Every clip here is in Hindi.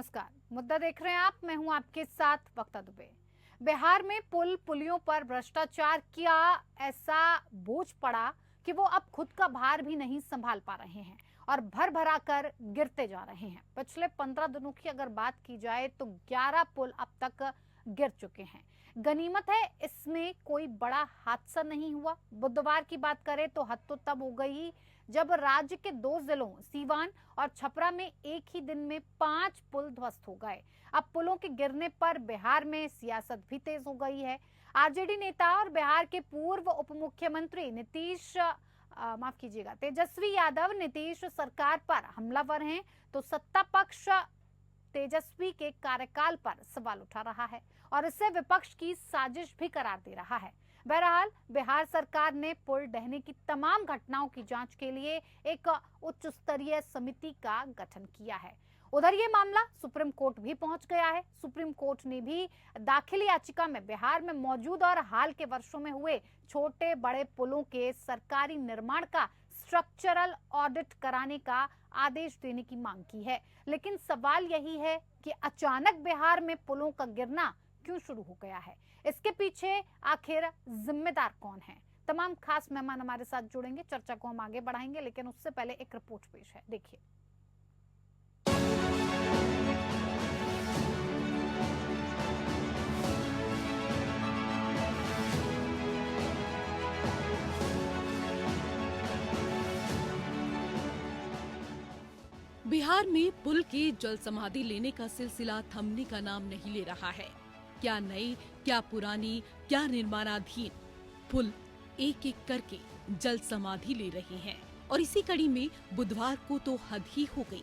नमस्कार, मुद्दा देख रहे हैं आप। मैं हूं आपके साथ वक्ता दुबे। बिहार में पुल पुलियों पर भ्रष्टाचार किया ऐसा बोझ पड़ा कि वो अब खुद का भार भी नहीं संभाल पा रहे हैं और भर भरा कर गिरते जा रहे हैं। पिछले 15 दिनों की अगर बात की जाए तो 11 पुल अब तक गिर चुके हैं। गनीमत है इसमें कोई बड़ा हादसा नहीं हुआ। बुधवार की बात करें तो हद तो तब हो गई जब राज्य के 2 जिलों सीवान और छपरा में एक ही दिन में 5 पुल ध्वस्त हो गए। अब पुलों के गिरने पर बिहार में सियासत भी तेज हो गई है। आरजेडी नेता और बिहार के पूर्व उप मुख्यमंत्री तेजस्वी यादव नीतीश सरकार पर हमलावर हैं, तो सत्ता पक्ष तेजस्वी के कार्यकाल पर सवाल उठा रहा है और इसे विपक्ष की साजिश भी करार दे रहा है। बहरहाल बिहार सरकार ने पुल ढहने की तमाम घटनाओं की जांच के लिए एक उच्च स्तरीय समिति का गठन किया है। उधर ये मामला सुप्रीम कोर्ट भी पहुंच गया है। सुप्रीम कोर्ट ने भी दाखिल याचिका में बिहार में मौजूद और हाल के वर्षों में हुए छोटे बड़े पुलों के सरकारी निर्माण का स्ट्रक्चरल ऑडिट कराने का आदेश देने की मांग की है। लेकिन सवाल यही है कि अचानक बिहार में पुलों का गिरना क्यों शुरू हो गया है? इसके पीछे आखिर जिम्मेदार कौन है? तमाम खास मेहमान हमारे साथ जुड़ेंगे, चर्चा को हम आगे बढ़ाएंगे, लेकिन उससे पहले एक रिपोर्ट पेश है, देखिए। बिहार में पुल के जल समाधि लेने का सिलसिला थमने का नाम नहीं ले रहा है। क्या नई, क्या पुरानी, क्या निर्माणाधीन पुल एक एक करके जल समाधि ले रहे हैं। और इसी कड़ी में बुधवार को तो हद ही हो गई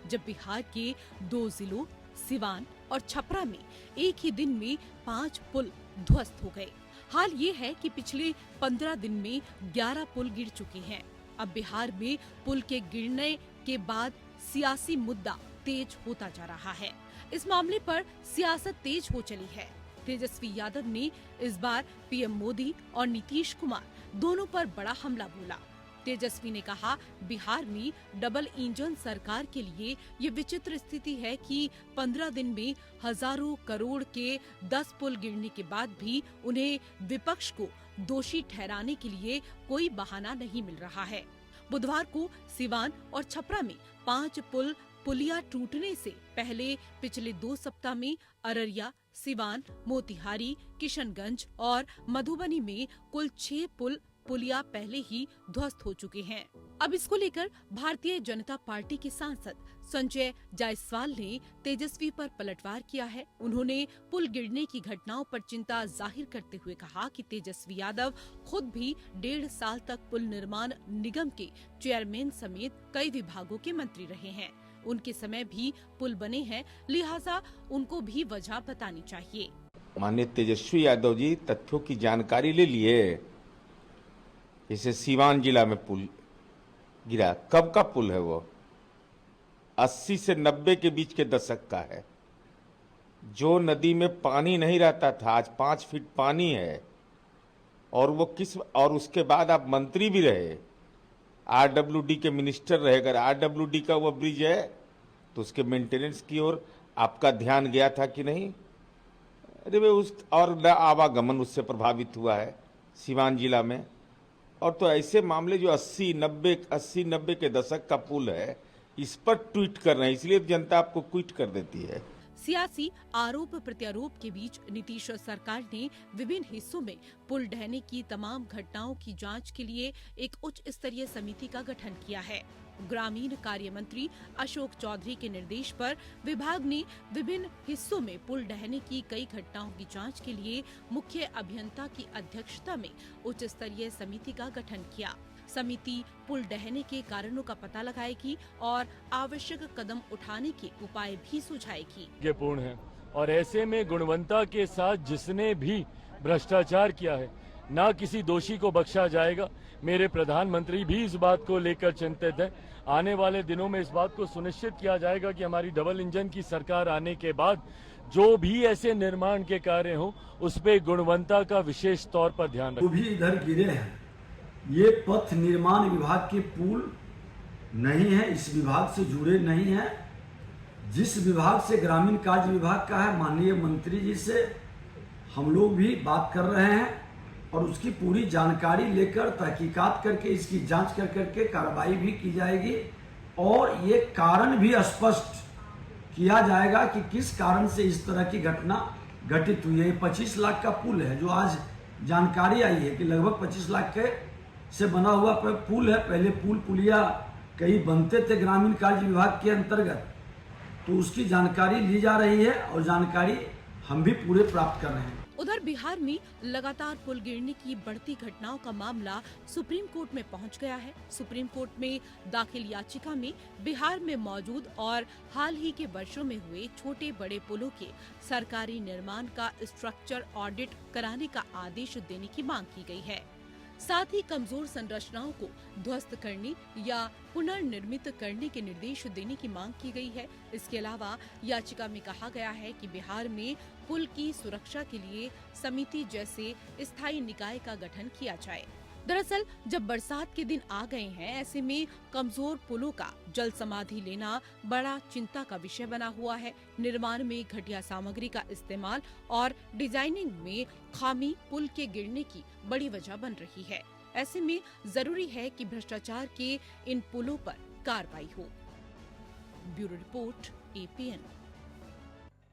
जब बिहार के 2 जिलों सिवान और छपरा में एक ही दिन में 5 पुल ध्वस्त हो गए। हाल ये है कि पिछले 15 दिन में 11 पुल गिर चुके हैं। अब बिहार में पुल के गिरने के बाद सियासी मुद्दा तेज होता जा रहा है। इस मामले पर सियासत तेज हो चली है। तेजस्वी यादव ने इस बार पीएम मोदी और नीतीश कुमार दोनों पर बड़ा हमला बोला। तेजस्वी ने कहा, बिहार में डबल इंजन सरकार के लिए ये विचित्र स्थिति है कि 15 दिन में हजारों करोड़ के 10 पुल गिरने के बाद भी उन्हें विपक्ष को दोषी ठहराने के लिए कोई बहाना नहीं मिल रहा है। बुधवार को सिवान और छपरा में 5 पुलिया टूटने से पहले पिछले 2 सप्ताह में अररिया, सिवान, मोतिहारी, किशनगंज और मधुबनी में कुल 6 पुलिया पहले ही ध्वस्त हो चुके हैं। अब इसको लेकर भारतीय जनता पार्टी के सांसद संजय जायसवाल ने तेजस्वी पर पलटवार किया है। उन्होंने पुल गिरने की घटनाओं पर चिंता जाहिर करते हुए कहा कि तेजस्वी यादव खुद भी 1.5 साल तक पुल निर्माण निगम के चेयरमैन समेत कई विभागों के मंत्री रहे हैं। उनके समय भी पुल बने हैं, लिहाजा उनको भी वजह बतानी चाहिए। माननीय तेजस्वी यादव जी तथ्यों की जानकारी ले लिए। जैसे सीवान जिला में पुल गिरा, कब का पुल है वो? 80 से 90 के बीच के दशक का है। जो नदी में पानी नहीं रहता था, आज 5 फीट पानी है। और उसके बाद आप मंत्री भी रहे, आरडब्ल्यूडी के मिनिस्टर रहे। अगर आरडब्ल्यूडी का वो ब्रिज है तो उसके मेंटेनेंस की ओर आपका ध्यान गया था कि नहीं? अरे वे और आवागमन उससे प्रभावित हुआ है सीवान जिला में। और तो ऐसे मामले जो 80-90 के दशक का पुल है, इस पर ट्वीट कर रहे हैं, इसलिए जनता आपको ट्वीट कर देती है। सियासी आरोप प्रत्यारोप के बीच नीतीश सरकार ने विभिन्न हिस्सों में पुल ढहने की तमाम घटनाओं की जांच के लिए एक उच्च स्तरीय समिति का गठन किया है। ग्रामीण कार्य मंत्री अशोक चौधरी के निर्देश पर विभाग ने विभिन्न हिस्सों में पुल ढहने की कई घटनाओं की जांच के लिए मुख्य अभियंता की अध्यक्षता में उच्च स्तरीय समिति का गठन किया। समिति पुल ढहने के कारणों का पता लगाएगी और आवश्यक कदम उठाने के उपाय भी सुझाएगी। ये पूर्ण है और ऐसे में गुणवत्ता के साथ जिसने भी भ्रष्टाचार किया है, ना किसी दोषी को बख्शा जाएगा। मेरे प्रधानमंत्री भी इस बात को लेकर चिंतित है। आने वाले दिनों में इस बात को सुनिश्चित किया जाएगा कि हमारी डबल इंजन की सरकार आने के बाद जो भी ऐसे निर्माण के कार्य हों, उस पे गुणवत्ता का विशेष तौर पर ध्यान रखें। भी इधर गिरे हैं, ये पथ निर्माण विभाग के पुल नहीं है, इस विभाग से जुड़े नहीं हैं। जिस विभाग से ग्रामीण कार्य विभाग का है, माननीय मंत्री जी से हम लोग भी बात कर रहे हैं और उसकी पूरी जानकारी लेकर तहकीकात करके इसकी जांच कर करके कार्रवाई भी की जाएगी और ये कारण भी स्पष्ट किया जाएगा कि किस कारण से इस तरह की घटना घटित हुई है। ये 25 लाख का पुल है जो आज जानकारी आई है कि लगभग 25 लाख के से बना हुआ पुल है। पहले पुलिया कई बनते थे ग्रामीण कार्य विभाग के अंतर्गत, तो उसकी जानकारी ली जा रही है और जानकारी हम भी पूरे प्राप्त कर रहे हैं। उधर बिहार में लगातार पुल गिरने की बढ़ती घटनाओं का मामला सुप्रीम कोर्ट में पहुंच गया है। सुप्रीम कोर्ट में दाखिल याचिका में बिहार में मौजूद और हाल ही के वर्षों में हुए छोटे बड़े पुलों के सरकारी निर्माण का स्ट्रक्चर ऑडिट कराने का आदेश देने की मांग की गई है। साथ ही कमजोर संरचनाओं को ध्वस्त करने या पुनर्निर्मित करने के निर्देश देने की मांग की गई है। इसके अलावा याचिका में कहा गया है कि बिहार में पुल की सुरक्षा के लिए समिति जैसे स्थायी निकाय का गठन किया जाए। दरअसल जब बरसात के दिन आ गए हैं, ऐसे में कमजोर पुलों का जल समाधि लेना बड़ा चिंता का विषय बना हुआ है। निर्माण में घटिया सामग्री का इस्तेमाल और डिजाइनिंग में खामी पुल के गिरने की बड़ी वजह बन रही है। ऐसे में जरूरी है कि भ्रष्टाचार के इन पुलों पर कार्रवाई हो। Bureau report, APN।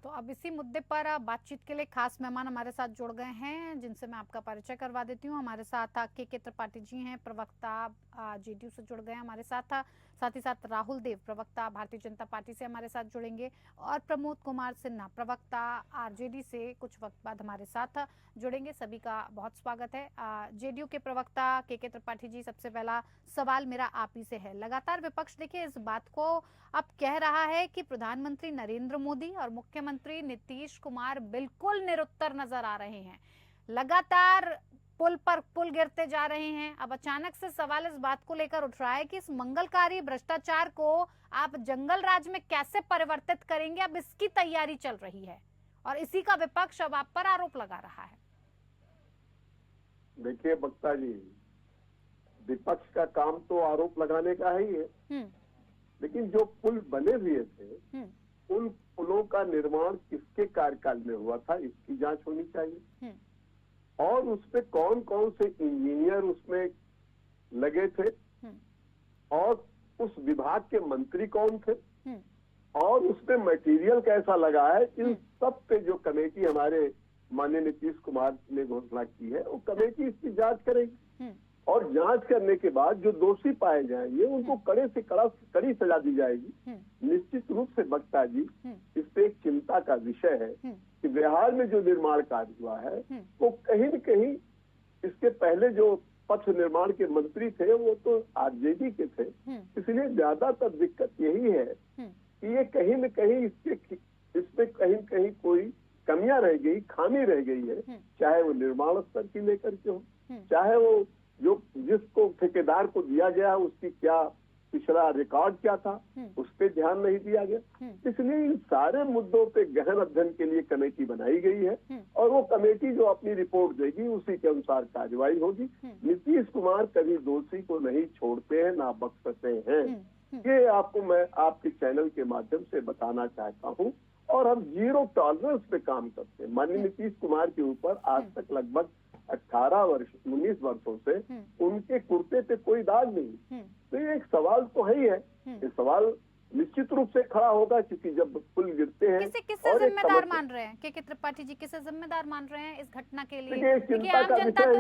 तो अब इसी मुद्दे पर बातचीत के लिए खास मेहमान हमारे साथ जुड़ गए हैं, जिनसे मैं आपका परिचय करवा देती हूँ। हमारे साथ के त्रिपाठी जी हैं, प्रवक्ता JDU से जुड़ गए हैं हमारे साथ ही साथ राहुल देव, प्रवक्ता भारतीय जनता पार्टी से हमारे साथ जुड़ेंगे और प्रमोद कुमार सिन्हा, प्रवक्ता RJD से कुछ वक्त बाद हमारे साथ जुड़ेंगे। सभी का बहुत स्वागत है। JDU के प्रवक्ता के त्रिपाठी जी, सबसे पहला सवाल मेरा आप ही से है। लगातार विपक्ष देखिए इस बात को अब कह रहा है कि प्रधानमंत्री नरेंद्र मोदी और मुख्यमंत्री नीतीश कुमार बिल्कुल निरुत्तर नजर आ रहे हैं। लगातार पुल पर पुल गिरते जा रहे हैं। अब अचानक से सवाल इस बात को लेकर उठ रहा है कि इस मंगलकारी भ्रष्टाचार को आप जंगल राज में कैसे परिवर्तित करेंगे। अब इसकी तैयारी चल रही है और इसी का विपक्ष अब आप पर आरोप लगा रहा है। देखिए बक्ता जी, विपक्ष का काम तो आरोप लगाने का ही है, लेकिन जो पुल बने हुए थे उन पुलों का निर्माण किसके कार्यकाल में हुआ था इसकी जांच होनी चाहिए और उसपे कौन कौन से इंजीनियर उसमें लगे थे और उस विभाग के मंत्री कौन थे और उसपे मटेरियल कैसा लगा है। इन सब पे जो कमेटी हमारे माननीय नीतीश कुमार ने घोषणा की है, वो कमेटी इसकी जांच करेगी और जांच करने के बाद जो दोषी पाए जाएंगे उनको कड़े से कड़ी सजा दी जाएगी। निश्चित रूप से बक्ता जी, इस पे एक चिंता का विषय है कि बिहार में जो निर्माण कार्य हुआ है वो कहीं न कहीं इसके पहले जो पथ निर्माण के मंत्री थे वो तो RJD के थे, इसलिए ज्यादातर दिक्कत यही है कि ये कहीं न कहीं इसपे कहीं न कहीं कोई कमियां रह गई, खामी रह गई है, चाहे वो निर्माण स्तर की लेकर के हो, चाहे वो जो जिसको ठेकेदार को दिया गया उसकी क्या पिछला रिकॉर्ड क्या था उस पर ध्यान नहीं दिया गया। इसलिए इन सारे मुद्दों पे गहन अध्ययन के लिए कमेटी बनाई गई है और वो कमेटी जो अपनी रिपोर्ट देगी उसी के अनुसार कार्रवाई होगी। नीतीश कुमार कभी दोषी को नहीं छोड़ते हैं, ना बख्शते हैं। ये आपको मैं आपके चैनल के माध्यम से बताना चाहता हूँ और हम 0 टॉलरेंस पे काम करते हैं। माननीय नीतीश कुमार के ऊपर आज तक लगभग 19 वर्षों से उनके कुर्ते पे कोई दाग नहीं। तो ये एक सवाल तो है ही है। ये सवाल निश्चित रूप से खड़ा होगा क्योंकि जब पुल गिरते हैं किसे जिम्मेदार मान रहे हैं के त्रिपाठी जी, किसे जिम्मेदार मान रहे हैं इस घटना के लिए? देखिए चिंता का विषय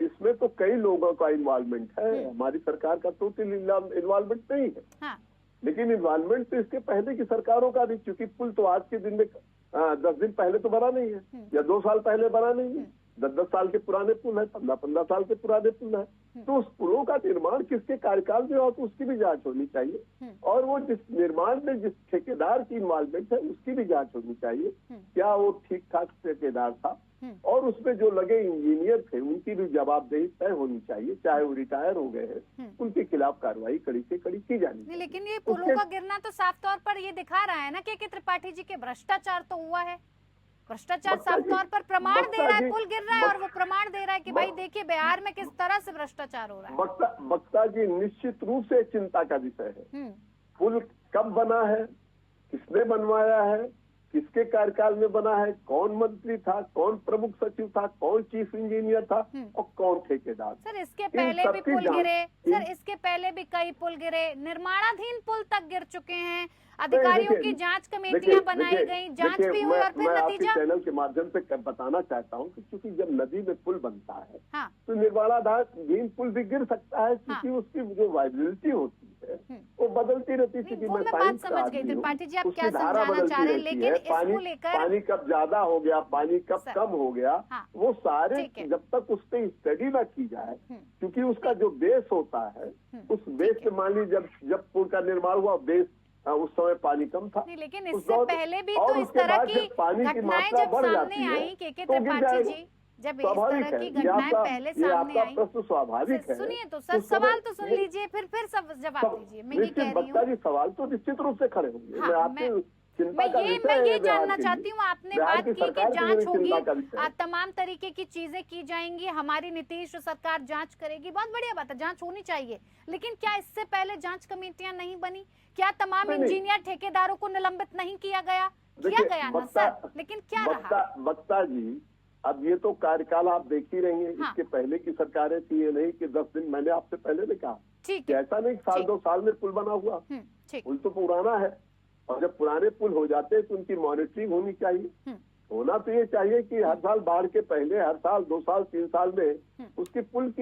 इसमें तो कई लोगों का इन्वॉल्वमेंट है। हमारी सरकार का टोटल इन्वॉल्वमेंट नहीं है, लेकिन इन्वॉल्वमेंट तो इसके पहले की सरकारों का भी, क्योंकि पुल तो आज के दिन में 10 दिन पहले तो बना नहीं है या 2 साल पहले बना नहीं है, 10-10 साल के पुराने पुल है, 15-15 साल के पुराने पुल है। तो उस पुलों का निर्माण किसके कार्यकाल में हो तो उसकी भी जांच होनी चाहिए और वो जिस निर्माण में जिस ठेकेदार की इन्वॉल्वमेंट है उसकी भी जांच होनी चाहिए। क्या वो ठीक ठाक ठेकेदार था और उसमें जो लगे इंजीनियर थे उनकी भी जवाबदेही तय होनी चाहिए, चाहे वो रिटायर हो गए हैं, उनके खिलाफ कार्रवाई कड़ी से कड़ी की जानी चाहिए। लेकिन ये पुलों का गिरना तो साफ तौर पर ये दिखा रहा है ना कि त्रिपाठी जी के भ्रष्टाचार तो हुआ है। भ्रष्टाचार साफ तौर पर प्रमाण दे रहा है, पुल गिर रहा है और वो प्रमाण दे रहा है कि भाई देखिए बिहार में किस तरह से भ्रष्टाचार हो रहा है। बक्ता जी निश्चित रूप से चिंता का विषय है। पुल कब बना है, किसने बनवाया है, किसके कार्यकाल में बना है, कौन मंत्री था, कौन प्रमुख सचिव था, कौन चीफ इंजीनियर था और कौन ठेकेदार। सर इसके पहले भी पुल गिरे, सर इसके पहले भी कई पुल गिरे, निर्माणाधीन पुल तक गिर चुके हैं, अधिकारियों की जांच कमेटियां बनाई गई, जांच भी हुई और फिर नतीजा। चैनल के माध्यम से बताना चाहता हूं कि क्योंकि जब नदी में पुल बनता है हाँ। तो निर्माणाधीन पुल भी गिर सकता है, क्योंकि उसकी जो वाइबिलिटी होती है वो बदलती रहती है। वो मैं बात समझ गई त्रिपाठी जी, आप क्या समझाना चाह रहे हैं, लेकिन इसको लेकर पानी कब ज्यादा हो गया, पानी कब कम हो गया, वो सारे जब तक उस पर स्टडी ना की जाए, क्योंकि उसका जो बेस होता है उस बेस पे मान लीजिए जब पुल का निर्माण हुआ बेस उस समय पानी कम था। नहीं, लेकिन इससे पहले भी तो इस तरह की घटनाएं जब सामने आई के त्रिपाठी जी, जब इस तरह की घटनाएं पहले सामने आई, प्रश्न स्वाभाविक है। सुनिए तो सर, सवाल तो सुन लीजिए, फिर सब जवाब दीजिए। मैं ये कह रही हूँ, सवाल तो निश्चित रूप से खड़े होंगे। हाँ, मैं आपके चिंता का विषय मैं ये है जानना चाहती हूँ, आपने बात की कि जांच होगी, चिंता तमाम तरीके की चीजें की जाएंगी, हमारी नीतीश सरकार जांच करेगी, बहुत बढ़िया बात है, जांच होनी चाहिए, लेकिन क्या इससे पहले जांच कमेटियां नहीं बनी? क्या तमाम इंजीनियर ठेकेदारों को निलंबित नहीं किया गया? किया गया ना सर, लेकिन क्या रहा? वक्ता जी, अब ये तो कार्यकाल आप देख ही रही हैं। इसके पहले की सरकारें थी, ये नहीं कि 10 दिन, मैंने आपसे पहले भी कहा ठीक कि है, ऐसा नहीं साल 2 साल में पुल बना हुआ, पुल तो पुराना है, और जब पुराने पुल हो जाते हैं तो उनकी मॉनिटरिंग होनी चाहिए। होना तो ये चाहिए कि हर साल बाढ़ के पहले, हर साल 2 साल 3 साल में उसकी पुल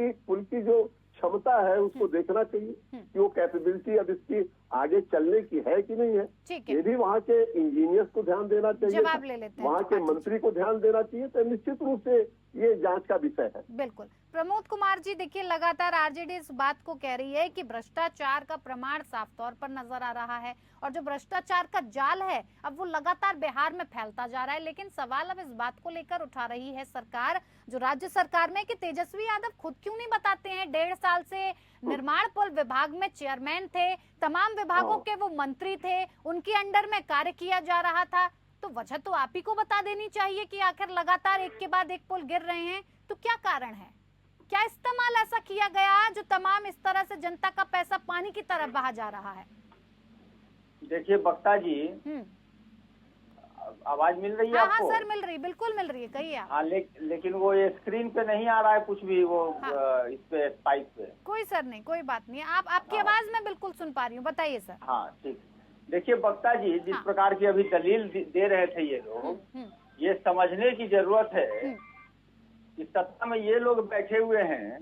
की जो क्षमता है उसको देखना चाहिए कि वो कैपेबिलिटी अब इसकी आगे चलने की है कि नहीं है। ये भी वहाँ के इंजीनियर्स को ध्यान देना चाहिए, जवाब ले लेते हैं, वहाँ के मंत्री को ध्यान देना चाहिए। तो निश्चित रूप से ये जांच का विषय है। बिल्कुल। प्रमोद कुमार जी, देखिए लगातार आरजेडी इस बात को कह रही है कि भ्रष्टाचार का प्रमाण साफ तौर पर नजर आ रहा है, और जो भ्रष्टाचार का जाल है अब वो लगातार बिहार में फैलता जा रहा है। लेकिन सवाल अब इस बात को लेकर उठा रही है सरकार, जो राज्य सरकार में, कि तेजस्वी यादव खुद क्यों नहीं बताते हैं? 1.5 साल से निर्माण पुल विभाग में चेयरमैन थे, तमाम विभागों के वो मंत्री थे, उनके अंडर में कार्य किया जा रहा था, तो वजह तो आप ही को बता देनी चाहिए कि आखिर लगातार एक के बाद एक पुल गिर रहे हैं, तो क्या कारण है? क्या इस्तेमाल ऐसा किया गया जो तमाम इस तरह से जनता का पैसा पानी की तरफ बहा जा रहा है? देखिए वक्ता जी, आवाज मिल रही है आपको? हाँ सर, मिल रही, बिल्कुल मिल रही है, कहिए आप। हाँ, लेकिन वो ये स्क्रीन पे नहीं आ रहा है कुछ भी, वो इस पे स्पाइक पे। कोई सर नहीं, कोई बात नहीं, आपकी आवाज मैं बिल्कुल सुन पा रही हूँ, बताइए सर। हाँ ठीक। देखिए वक्ता जी, जिस प्रकार की अभी दलील दे रहे थे ये लोग, ये समझने की जरूरत है कि सत्ता में ये लोग बैठे हुए हैं,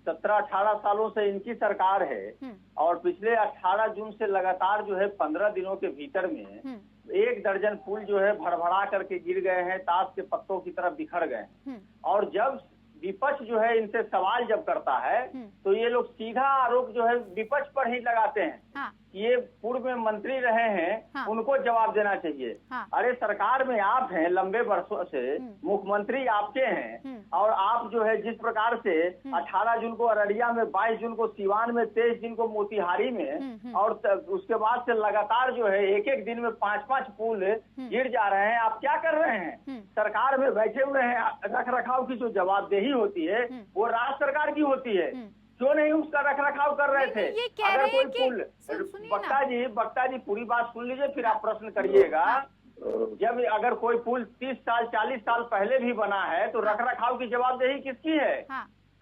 17-18 सालों से इनकी सरकार है, और पिछले 18 जून से लगातार जो है 15 दिनों के भीतर में 1 दर्जन पुल जो है भड़भड़ा करके गिर गए हैं, ताश के पत्तों की तरफ बिखर गए। और जब विपक्ष जो है इनसे सवाल जब करता है तो ये लोग सीधा आरोप जो है विपक्ष पर ही लगाते हैं। ये पूर्व में मंत्री रहे हैं, उनको जवाब देना चाहिए। अरे सरकार में आप हैं लंबे वर्षों से, मुख्यमंत्री आपके हैं, और आप जो है जिस प्रकार से 18 जून को अररिया में, 22 जून को सीवान में, 23 जून को मोतिहारी में, और उसके बाद से लगातार जो है एक एक दिन में 5-5 पुल गिर जा रहे हैं। आप क्या कर रहे हैं? सरकार में बैठे हुए हैं, रख रखाव की जो जवाबदेही होती है वो राज्य सरकार की होती है, क्यों नहीं उसका रख रखाव कर रहे थे? अगर कोई पुल, वक्ता जी पूरी बात सुन लीजिए फिर आप प्रश्न करिएगा। जब अगर कोई पुल 30 साल 40 साल पहले भी बना है तो रख रखाव की जवाबदेही किसकी है?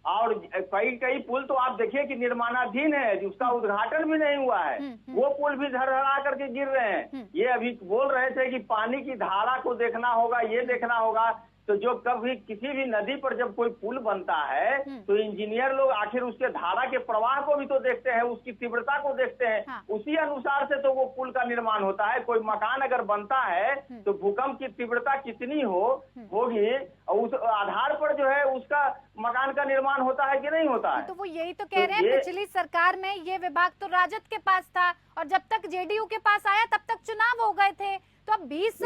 और कई पुल तो आप देखिए कि निर्माणाधीन है, उसका उद्घाटन भी नहीं हुआ है, वो पुल भी धड़धड़ा करके गिर रहे हैं। ये अभी बोल रहे थे कि पानी की धारा को देखना होगा, ये देखना होगा। तो जो कभी किसी भी नदी पर जब कोई पुल बनता है तो इंजीनियर लोग आखिर उसके धारा के प्रवाह को भी तो देखते हैं, उसकी तीव्रता को देखते हैं, उसी अनुसार से तो वो पुल का निर्माण होता है। कोई मकान अगर बनता है तो भूकंप की तीव्रता कितनी होगी, और उस आधार पर जो है उसका मकान का निर्माण होता है कि नहीं होता है। तो वो यही तो कह रहे हैं, पिछली सरकार में ये विभाग तो राजद के पास था, और जब तक जेडीयू के पास आया तब तक चुनाव हो गए थे। तो अब 20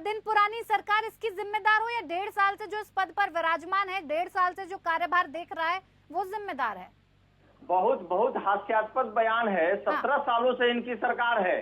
दिन पुरानी सरकार इसकी जिम्मेदार हो, या 1.5 साल से जो इस पद पर विराजमान है, 1.5 साल से जो कार्यभार देख रहा है, वो जिम्मेदार है? बहुत हास्यास्पद बयान है। 17 सालों से इनकी सरकार है।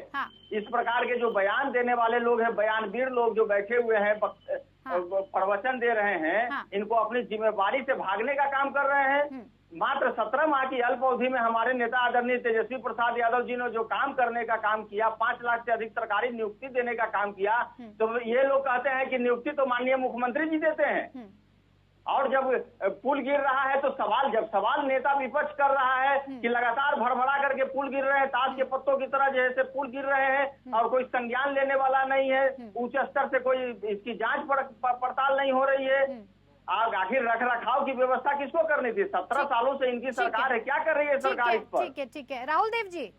इस प्रकार के जो बयान देने वाले लोग हैं, बयानवीर लोग जो बैठे हुए हैं, प्रवचन दे रहे हैं, इनको अपनी जिम्मेवारी से भागने का काम कर रहे हैं। मात्र 17 माह की अल्प अवधि में हमारे नेता आदरणीय तेजस्वी प्रसाद यादव जी ने जो काम करने का काम किया, 5 लाख से अधिक सरकारी नियुक्ति देने का काम किया, तो ये लोग कहते हैं कि नियुक्ति तो माननीय मुख्यमंत्री जी देते हैं। और जब पुल गिर रहा है तो जब सवाल नेता विपक्ष कर रहा है कि लगातार भड़बड़ा करके पुल गिर रहे हैं, ताश के पत्तों की तरह जैसे पुल गिर रहे हैं और कोई संज्ञान लेने वाला नहीं है, उच्च स्तर से कोई इसकी जांच पड़ताल नहीं हो रही है। आखिर रख रखाव की व्यवस्था किसको करनी थी? 17 सालों से इनकी सरकार है, क्या कर रही है सरकार इस पर? ठीक है राहुल देव जी,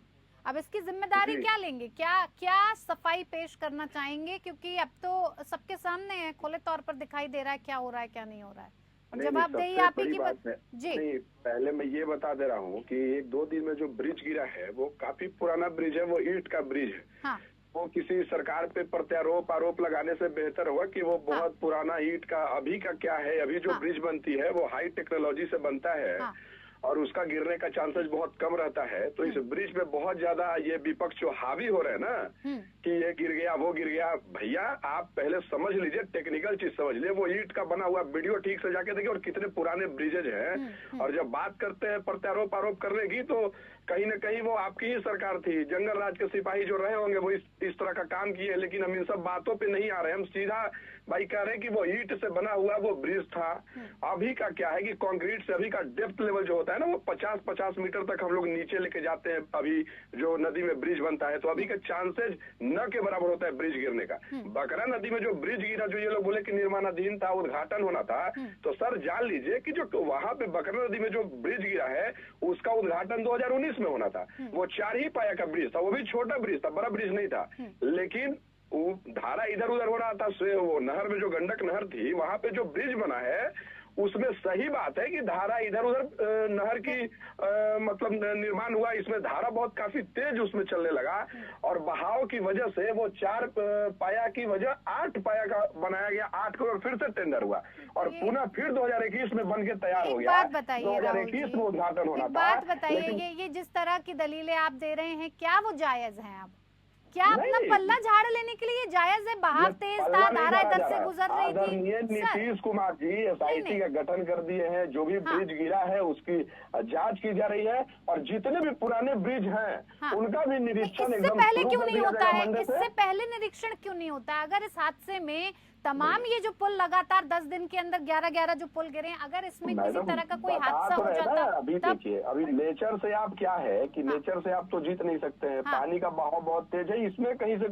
अब इसकी जिम्मेदारी क्या लेंगे? क्या सफाई पेश करना चाहेंगे? क्योंकि अब तो सबके सामने है, खुले तौर पर दिखाई दे रहा है क्या हो रहा है क्या नहीं हो रहा है, और जवाबदेही आप ही की बात जी। नहीं, पहले मैं ये बता दे रहा हूँ कि 1-2 दिन में जो ब्रिज गिरा है वो काफी पुराना ब्रिज है, वो ईंट का ब्रिज है। हाँ। वो किसी सरकार पे आरोप लगाने से बेहतर होगा कि वो बहुत पुराना ईंट का अभी का क्या है, अभी जो ब्रिज बनती है वो हाई टेक्नोलॉजी से बनता है और उसका गिरने का चांसेस बहुत कम रहता है। तो इस ब्रिज पे बहुत ज्यादा ये विपक्ष जो हावी हो रहे हैं ना कि ये गिर गया वो गिर गया, भैया आप पहले समझ लीजिए, टेक्निकल चीज समझ लीजिए। वो ईंट का बना हुआ वीडियो ठीक से जाके देखिए और कितने पुराने ब्रिजेज हैं। और जब बात करते हैं आरोप करने की, तो कहीं न कहीं वो आपकी ही सरकार थी, जंगल राज के सिपाही जो रहे होंगे वो इस तरह का काम किए। लेकिन हम इन सब बातों पे नहीं आ रहे, हम सीधा भाई कह रहे हैं कि वो ईंट से बना हुआ वो ब्रिज था। अभी का क्या है कि कंक्रीट से अभी का डेप्थ लेवल जो होता है ना, वो 50-50 मीटर तक हम लोग नीचे लेके जाते हैं अभी जो नदी में ब्रिज बनता है। तो अभी का चांसेज न के बराबर होता है ब्रिज गिरने का। बकरा नदी में जो ब्रिज गिरा, जो ये लोग बोले कि निर्माणाधीन था, उद्घाटन होना था, तो सर जान लीजिए कि जो वहां पे बकरा नदी में जो ब्रिज गिरा है उसका उद्घाटन 2019 में होना था। वो 4 ही पाया का ब्रिज था, वो भी छोटा ब्रिज था, बड़ा ब्रिज नहीं था। लेकिन धारा इधर उधर हो रहा था, वो नहर में जो गंडक नहर थी वहां पे जो ब्रिज बना है उसमें सही बात है कि धारा इधर उधर नहर की मतलब निर्माण हुआ, इसमें धारा बहुत काफी तेज उसमें चलने लगा और बहाव की वजह से वो 4 पाया की वजह 8 पाया का बनाया गया, 8 को फिर से टेंडर हुआ और पुनः फिर 2021 में बन के तैयार हो गया। 2021 में उद्घाटन होना था। बात बताइए, ये जिस तरह की दलीलें आप दे रहे हैं क्या वो जायज है? अब क्या अपना पल्ला झाड़ लेने के लिए जायज है? बहाव तेज था, धारा इधर से गुजर रही थी। नीतीश कुमार जी SIT का गठन कर दिए हैं, जो भी ब्रिज गिरा है उसकी जांच की जा रही है और जितने भी पुराने ब्रिज हैं उनका भी निरीक्षण इससे पहले क्यों नहीं होता है? इससे पहले निरीक्षण क्यों नहीं होता? अगर इस हादसे में तमाम ये जो पुल लगातार 10 दिन के अंदर 11 जो पुल गिरे, अगर इसमें किसी तरह का कोई हादसा हो जाता, अभी देखिए, अभी नेचर से आप क्या है कि नेचर से आप तो जीत नहीं सकते हैं। पानी का बहाव बहुत तेज है, इसमें कहीं से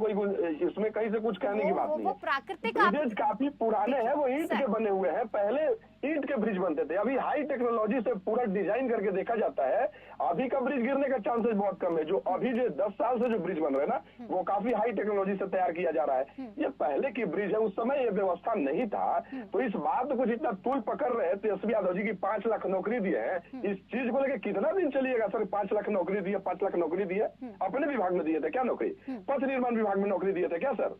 कुछ कहने की बात नहीं है। प्राकृतिक ब्रिजेज काफी पुराने हैं, वो ईंट के बने हुए हैं, पहले ईंट के ब्रिज बनते थे। अभी हाई टेक्नोलॉजी से पूरा डिजाइन करके देखा जाता है, अभी का ब्रिज गिरने का चांसेस बहुत कम है। जो अभी जो 10 साल से जो ब्रिज बन रहे हैं ना, वो काफी हाई टेक्नोलॉजी से तैयार किया जा रहा है। ये पहले की ब्रिज है, उस समय ये व्यवस्था नहीं था। तो इस बात को जितना तूल पकड़ रहे तेजस्वी यादव जी की 5 लाख नौकरी दिए हैं, इस चीज को लेकर कितना दिन चलिएगा सर? 5 लाख नौकरी दिए, 5 लाख नौकरी दिए, अपने विभाग में दिए थे क्या नौकरी? पथ निर्माण विभाग में नौकरी दिए थे क्या सर?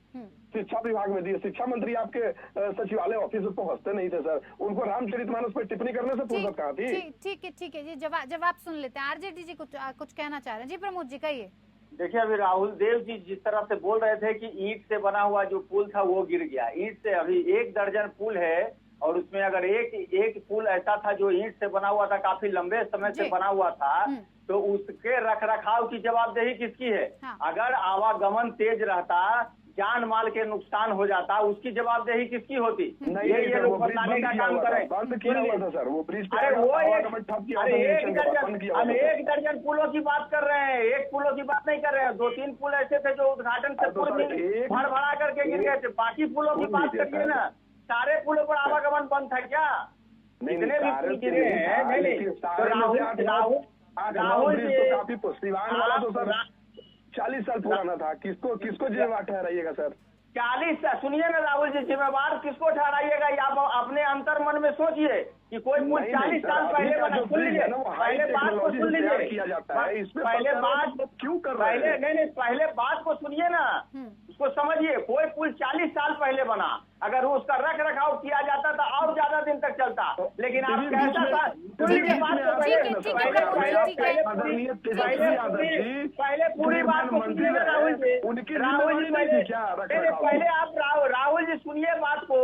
शिक्षा विभाग में दिए। शिक्षा मंत्री आपके सचिवालय ऑफिस में पहुंचते नहीं थे सर, उनको रामचरितमानस पर टिप्पणी करने से फुर्सत कहाँ थी? ठीक है जी, जवाब सुन लेते हैं। RJD जी कुछ कहना चाह रहे हैं। जी प्रमोद जी कहिए। देखिए, अभी राहुल देव जी जिस तरह से बोल रहे थे कि ईंट से बना हुआ जो पुल था वो गिर गया, ईंट से अभी 1 दर्जन पुल है और उसमें अगर एक पुल ऐसा था जो ईंट से बना हुआ था, काफी लंबे समय से बना हुआ था, तो उसके रख रखाव की जवाबदेही किसकी है? अगर आवागमन तेज रहता, जान माल के नुकसान हो जाता, उसकी जवाबदेही किसकी होती? ये लोग बताने का काम करें। हम 1 दर्जन पुलों की बात कर रहे हैं, 1 पुलों की बात नहीं कर रहे हैं। 2-3 पुल ऐसे थे जो उद्घाटन से पूर्व भड़ करके गिर गए थे। बाकी पुलों की बात करिए ना, सारे पुलों पर आवागमन बंद था क्या? जितने भी पुल गिरे हैं, राहुल जी काफी तो सर 40 साल पुराना था, किसको जिम्मेवार ठहराइएगा सर? 40 सुनिए ना राहुल जी, जिम्मेवार किसको ठहराइएगा? आप अपने अंतर मन में सोचिए कि कोई पुल 40 साल पहले बना। सुन लीजिए, पहले बात को सुन लीजिए, पहले बात क्यों कर रहे हैं? नहीं, पहले बात को सुनिए ना, उसको समझिए। कोई पुल 40 साल पहले बना, अगर उसका रख रखाव किया जाता तो और ज्यादा दिन तक चलता। लेकिन आप कैसा था? पहले पूरी बात को सुनिए राहुल जी। राहुल जी पहले आप राहुल जी सुनिए बात को।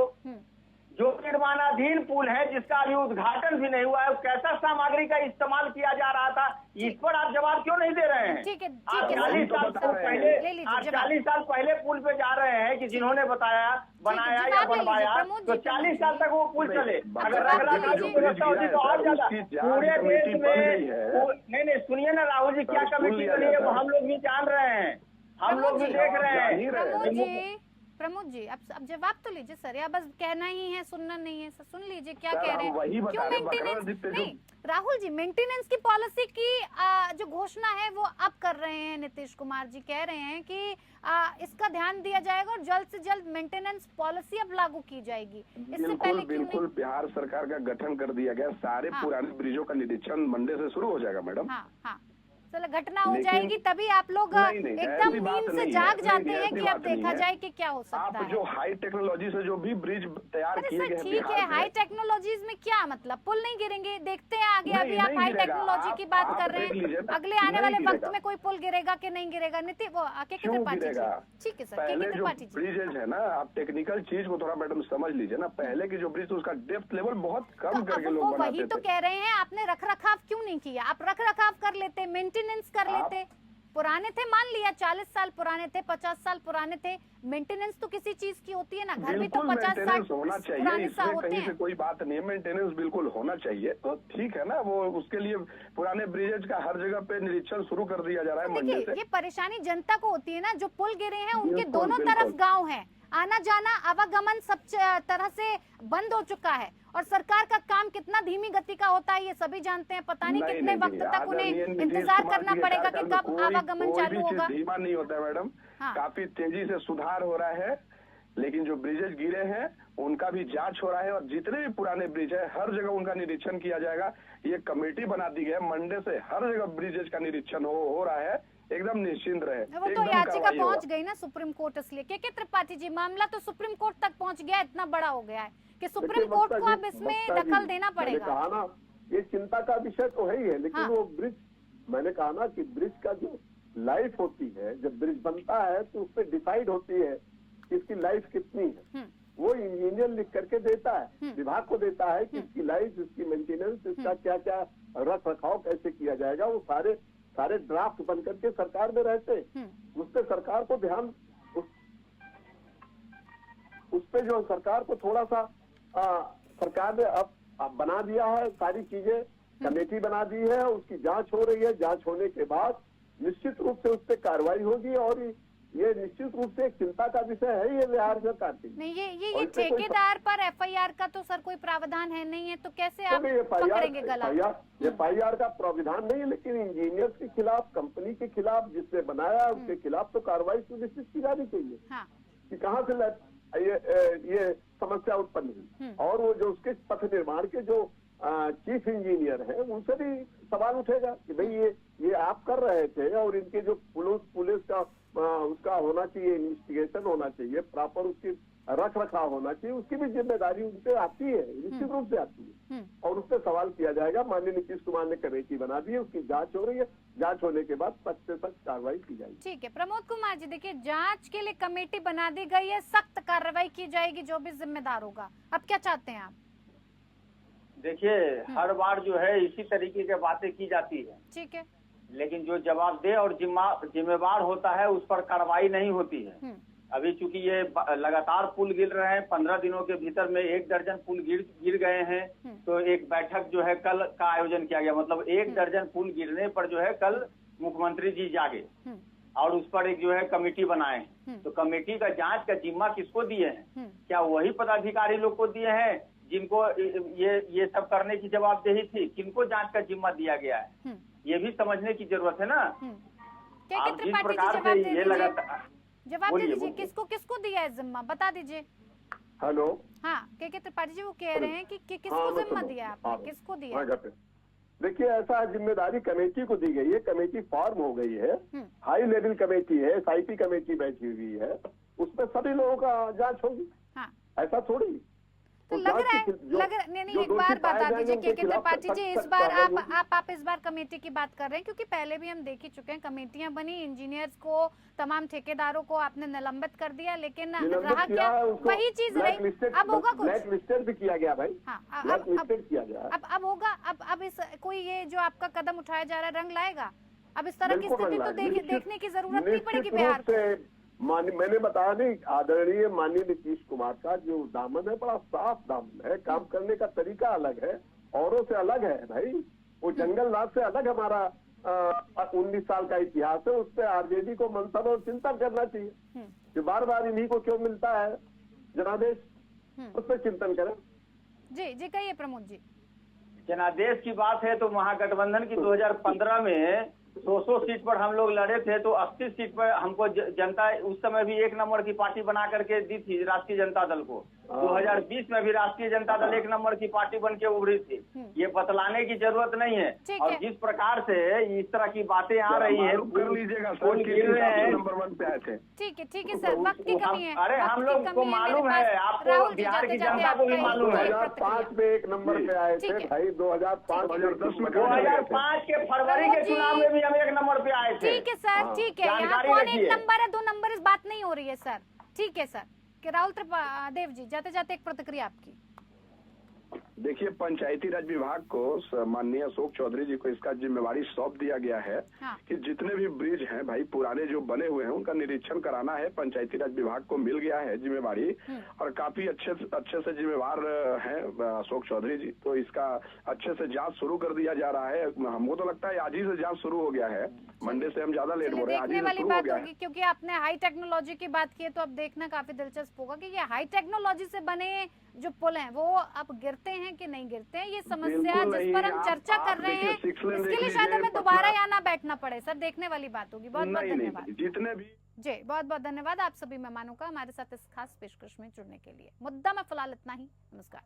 जो निर्माणाधीन पुल है जिसका अभी उद्घाटन भी नहीं हुआ है, कैसा सामग्री का इस्तेमाल किया जा रहा था, इस पर आप जवाब क्यों नहीं दे रहे हैं? ठीक है, आप 40 साल पहले ले लीजिए आप जवाब। 40 साल पहले पुल पे जा रहे हैं कि जिन्होंने बताया, बनाया या जवाब ले लीजिए, बनवाया, प्रमोद तो जी, 40 साल तक वो पुल चले। अगर जवाब रखरखाव की लीजिए, व्यवस्था होती तो और ज्यादा पूरे देश में नहीं सुनिए ना राहुल जी, क्या कमेटी बनी है वो हम लोग भी जान रहे हैं, हम लोग भी देख रहे हैं। प्रमोद जी अब जवाब तो लीजिए सर, या बस कहना ही है, सुनना नहीं है? सर सुन लीजिए क्या सर, कह रहे हम वही हैं। बता क्यों रहे हैं, मेंटेनेंस बकरा नहीं, राहुल जी मेंटेनेंस की पॉलिसी की जो घोषणा है वो अब कर रहे हैं नीतीश कुमार जी, कह रहे हैं कि इसका ध्यान दिया जाएगा और जल्द से जल्द मेंटेनेंस पॉलिसी अब लागू की जाएगी। इससे पहले बिल्कुल बिहार सरकार का गठन कर दिया गया, सारे पुराने ब्रिजों का निरीक्षण मंडे से शुरू हो जाएगा मैडम। हाँ चलो घटना हो जाएगी तभी आप लोग एकदम नींद से जाग जाते हैं कि अब देखा जाए कि क्या हो सकता है। आप जो हाई टेक्नोलॉजी से जो भी ब्रिज तैयार किए गए हैं ठीक है, हाई टेक्नोलॉजीज में क्या मतलब, पुल नहीं गिरेंगे, देखते हैं आगे। अभी आप हाई टेक्नोलॉजी की बात कर रहे हैं, अगले आने वाले वक्त में कोई पुल गिरेगा कि नहीं गिरेगा? नीति वो त्रिपाठी जी, ठीक है सर, पहले जो ब्रिजेज है ना, आप टेक्निकल चीज को थोड़ा मैडम समझ लीजिए ना, पहले की जो ब्रिज उसका डेप्थ लेवल बहुत कम करके लोग बनाते थे। वही तो कह रहे हैं, आपने रख रखाव क्यों नहीं किया? आप रख रखाव कर लेते, मेंटेनेंस कर लेते। पुराने थे, मान लिया 40 साल पुराने थे, 50 साल पुराने थे, मेंटेनेंस तो किसी चीज की होती है ना, घर भी तो 50 साल होना चाहिए, इसमें कहीं से कोई बात नहीं है, मेंटेनेंस बिल्कुल होना चाहिए। तो ठीक है ना, वो उसके लिए पुराने ब्रिजेज का हर जगह पे निरीक्षण शुरू कर दिया जा रहा है मंडे से। ये परेशानी जनता को होती है ना, जो पुल गिरे हैं उनके दोनों तरफ गाँव है, आना जाना आवागमन सब तरह से बंद हो चुका है, और सरकार का काम कितना धीमी गति का होता है ये सभी जानते हैं। पता नहीं कितने वक्त तक उन्हें इंतजार करना पड़ेगा कि कब आवागमन चालू होगा। धीमा नहीं होता है मैडम, काफी तेजी से सुधार हो रहा है, लेकिन जो ब्रिजेज गिरे हैं उनका भी जांच हो रहा है, और जितने भी पुराने ब्रिज है हर जगह उनका निरीक्षण किया जाएगा। ये कमेटी बना दी गई है, मंडे से हर जगह ब्रिजेज का निरीक्षण हो रहा है, एकदम निश्चिंत रहे। वो तो याचिका पहुंच गई ना सुप्रीम कोर्ट, इसलिए के त्रिपाठी जी मामला तो सुप्रीम कोर्ट तक पहुंच गया, इतना बड़ा हो गया है कि सुप्रीम कोर्ट को अब इसमें दखल देना पड़ेगा। कहा ना, ये चिंता का विषय तो है ही है, लेकिन वो ब्रिज, मैंने कहा ना कि ब्रिज का जो लाइफ होती है, जब ब्रिज बनता है तो उस पर डिसाइड होती है कि इसकी लाइफ कितनी है। वो इंजीनियर लिख करके देता है, विभाग को देता है कि इसकी लाइफ, इसकी मेंटेनेंस, इसका क्या क्या रख रखाव कैसे किया जाएगा। वो सारे ड्राफ्ट बन करके सरकार में रहते, उस पर सरकार को ध्यान, उस पे जो सरकार को थोड़ा सा सरकार ने अब बना दिया है, सारी चीजें कमेटी बना दी है, उसकी जांच हो रही है। जांच होने के बाद निश्चित रूप से उस पर कार्रवाई होगी, और ये निश्चित रूप से एक चिंता का विषय है ये बिहार सरकार के लिए। नहीं, ये ठेकेदार पर एफआईआर का तो सर कोई प्रावधान है नहीं है, तो कैसे आप पकड़ेंगे गला? एफआईआर का प्रावधान नहीं है, लेकिन इंजीनियर्स के खिलाफ, कंपनी के खिलाफ, जिसने बनाया उसके खिलाफ तो कार्रवाई सुनिश्चित की जानी चाहिए कि कहाँ से ये समस्या उत्पन्न हुई। और वो जो उसके पथ निर्माण के जो चीफ इंजीनियर हैं, उनसे भी सवाल उठेगा कि भाई ये आप कर रहे थे, और इनके जो पुलिस का उसका होना चाहिए, इन्वेस्टिगेशन होना चाहिए, प्रॉपर उसकी रख रखाव होना चाहिए, उसकी भी जिम्मेदारी उन पे आती है, निश्चित रूप से आती है, और उस पर सवाल किया जाएगा। माननीय नीतीश कुमार ने कमेटी बना दी है, उसकी जांच हो रही है, जांच होने के बाद सख्त से सख्त कार्रवाई की जाएगी। ठीक है प्रमोद कुमार जी, देखिए जांच के लिए कमेटी बना दी गई है, सख्त कार्रवाई की जाएगी जो भी जिम्मेदार होगा। अब क्या चाहते हैं आप? देखिए हर बार जो है इसी तरीके की बातें की जाती है, ठीक है, लेकिन जो जवाबदेह और जिम्मेवार होता है उस पर कार्रवाई नहीं होती है। अभी चूंकि ये लगातार पुल गिर रहे हैं, 15 दिनों के भीतर में 1 दर्जन पुल गिर गए हैं, तो एक बैठक जो है कल का आयोजन किया गया। मतलब 1 दर्जन पुल गिरने पर जो है कल मुख्यमंत्री जी जागे और उस पर एक जो है कमेटी बनाए। तो कमेटी का जांच का जिम्मा किसको दिए हैं? क्या वही पदाधिकारी लोग को दिए हैं जिनको ये सब करने की जवाबदेही थी? किनको जांच का जिम्मा दिया गया है, ये भी समझने की जरूरत है ना। आप जिस प्रकार से ये लगातार जवाब दे दीजिए, किसको दिया है जिम्मा, बता दीजिए। हेलो, हाँ के त्रिपाठी जी वो कह रहे हैं कि किसको जिम्मा दिया आपने, किसको दिया? देखिए ऐसा जिम्मेदारी कमेटी को दी गई है, कमेटी फॉर्म हो गई है, हाई लेवल कमेटी है, SIT कमेटी बैठी हुई है, उसमें सभी लोगों का जांच होगी। ऐसा थोड़ी तो लग रहा है नहीं एक बार बता दीजिए के त्रिपाठी जी, इस बार आप इस बार कमेटी की बात कर रहे हैं, क्योंकि पहले भी हम देख ही चुके हैं कमेटियां बनी, इंजीनियर्स को, तमाम ठेकेदारों को आपने निलंबित कर दिया, लेकिन रहा क्या वही चीज रही। अब होगा कुछ, ब्लैक लिस्टेड भी किया गया भाई। हाँ, किया गया। अब होगा, अब इस कोई ये जो आपका कदम उठाया जा रहा है रंग लाएगा? अब इस तरह की स्थिति तो देखने की जरूरत नहीं पड़ेगी बिहार को। मैंने बताया नहीं, आदरणीय माननीय नीतीश कुमार का जो दामन है बड़ा साफ दामन है, काम करने का तरीका अलग है, औरों से अलग है भाई। वो जंगल राज से अलग हमारा 19 साल का इतिहास है, उस पर आरजेडी को मंथन और चिंतन करना चाहिए कि बार बार इन्हीं को क्यों मिलता है जनादेश, उस पर चिंतन करें। जी कहिए प्रमोद जी। जनादेश की बात है तो महागठबंधन की 2015 में 100 सीट पर हम लोग लड़े थे, तो 80 सीट पर हमको जनता उस समय भी 1 नंबर की पार्टी बना करके दी थी राष्ट्रीय जनता दल को। 2020 में भी राष्ट्रीय जनता दल 1 नंबर की पार्टी बन के उभरी थी। ये बतलाने की जरूरत नहीं है। और जिस प्रकार से इस तरह की बातें आ रही है, कर लीजिएगा पुल गिर रहे हैं, नंबर 1 पे आए थे। ठीक है सर, वक्त की कमी है। अरे हम लोग को मालूम है, आपको बिहार की जनता को भी मालूम है। 2005 में 1 नंबर पे आए थे भाई, 2005 में 2005 के फरवरी के चुनाव में भी हम 1 नंबर पे आए थे। ठीक है सर, ठीक है, यहाँ कौन 1 नंबर है 2 नंबर इस बात नहीं हो रही है सर। ठीक है सर। कि राहुल देव जी, जाते जाते एक प्रतिक्रिया आपकी। देखिए, पंचायती राज विभाग को माननीय अशोक चौधरी जी को इसका जिम्मेवारी सौंप दिया गया है कि जितने भी ब्रिज हैं भाई पुराने जो बने हुए हैं उनका निरीक्षण कराना है। पंचायती राज विभाग को मिल गया है जिम्मेवारी, और काफी अच्छे से जिम्मेवार हैं अशोक चौधरी जी। तो इसका अच्छे से जांच शुरू कर दिया जा रहा है। हमको तो लगता है आज ही से जांच शुरू हो गया है, मंडे से हम ज्यादा लेट हो रहे हैं, आज ही से शुरू हो गया है। क्योंकि आपने हाई टेक्नोलॉजी की बात की है, तो अब देखना काफी दिलचस्प होगा कि ये हाई टेक्नोलॉजी से बने जो पुल हैं वो अब गिरते हैं कि नहीं गिरते हैं। ये समस्या जिस पर हम चर्चा कर रहे हैं, इसके लिए शायद हमें दोबारा यहाँ ना बैठना पड़े सर, देखने वाली बात होगी। बहुत बहुत धन्यवाद जितने भी जी, बहुत बहुत धन्यवाद आप सभी मेहमानों का हमारे साथ इस खास पेशकश में जुड़ने के लिए। मुद्दा में फिलहाल इतना ही। नमस्कार।